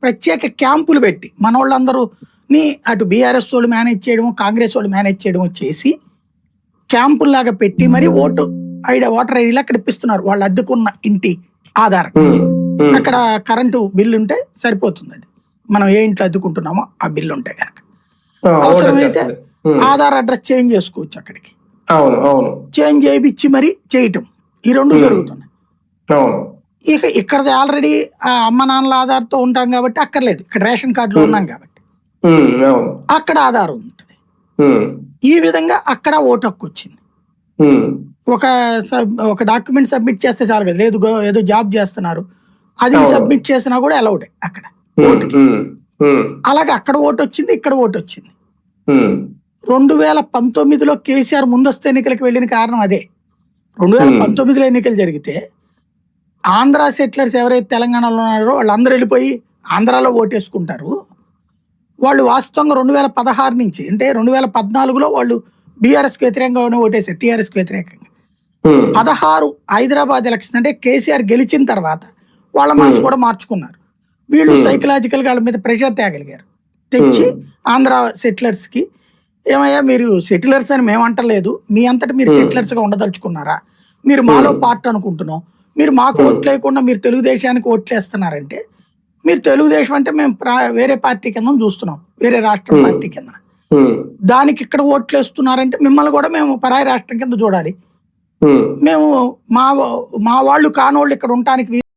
ప్రత్యేక క్యాంపులు పెట్టి మనోళ్ళందరూని అటు బీఆర్ఎస్ వాళ్ళు మేనేజ్ చేయడము, కాంగ్రెస్ వాళ్ళు మేనేజ్ చేయడము చేసి క్యాంపుల్లాగా పెట్టి మరి ఓటర్ ఐడీలు అక్కడ ఇప్పిస్తున్నారు. వాళ్ళు అద్దుకున్న ఇంటి ఆధారం. అక్కడ కరెంటు బిల్లు ఉంటే సరిపోతుంది. అది మనం ఏ ఇంట్లో అద్దుకుంటున్నామో ఆ బిల్లు ఉంటే కనుక అవసరమైతే ఆధార్ అడ్రస్ చేంజ్ చేసుకోవచ్చు. అక్కడికి చేంజ్ చేయించి మరి చేయటం, ఈ రెండు జరుగుతున్నాయి. ఇక ఇక్కడది ఆల్రెడీ అమ్మ నాన్నల ఆధార్తో ఉంటాం కాబట్టి అక్కర్లేదు. ఇక్కడ రేషన్ కార్డులో ఉన్నాం కాబట్టి అక్కడ ఆధార్ ఉంటుంది. ఈ విధంగా అక్కడ ఓటు హక్కు వచ్చింది. ఒక డాక్యుమెంట్ సబ్మిట్ చేస్తే చాలు కదా, లేదు ఏదో జాబ్ చేస్తున్నారు అది సబ్మిట్ చేసినా కూడా అలౌడే అక్కడ ఓటుకి. అలాగే అక్కడ ఓటు వచ్చింది, ఇక్కడ ఓటు వచ్చింది. 2019లో కేసీఆర్ ముందస్తు ఎన్నికలకు వెళ్ళిన కారణం అదే. 2019లో ఎన్నికలు జరిగితే ఆంధ్ర సెటిలర్స్ ఎవరైతే తెలంగాణలో ఉన్నారో వాళ్ళందరూ వెళ్ళిపోయి ఆంధ్రాలో ఓటేసుకుంటారు. వాళ్ళు వాస్తవంగా 2016 నుంచి అంటే 2014లో వాళ్ళు బీఆర్ఎస్కి వ్యతిరేకంగా ఓటేశారు, టీఆర్ఎస్కి వ్యతిరేకంగా. 16 హైదరాబాద్ ఎలక్షన్ అంటే కేసీఆర్ గెలిచిన తర్వాత వాళ్ళ మనసు కూడా మార్చుకున్నారు. వీళ్ళు సైకలాజికల్గా వాళ్ళ మీద ప్రెషర్ తేగలిగారు. తెచ్చి ఆంధ్ర సెటిలర్స్కి, ఏమయ్యా మీరు సెటిలర్స్ అని మేము అంటలేదు, మీ అంతటా మీరు సెటిలర్స్గా ఉండదలుచుకున్నారా, మీరు మాలో పార్ట్ అనుకుంటున్నాం, మీరు మాకు ఓట్లు లేకుండా మీరు తెలుగుదేశానికి ఓట్లు వేస్తున్నారంటే, మీరు తెలుగుదేశం అంటే మేము వేరే పార్టీ కింద చూస్తున్నాం, వేరే రాష్ట్రం పార్టీ కింద, దానికి ఇక్కడ ఓట్లు వేస్తున్నారంటే మిమ్మల్ని కూడా మేము పరాయి రాష్ట్రం కింద చూడాలి, మేము మా వాళ్ళు కానోళ్ళు ఇక్కడ ఉండటానికి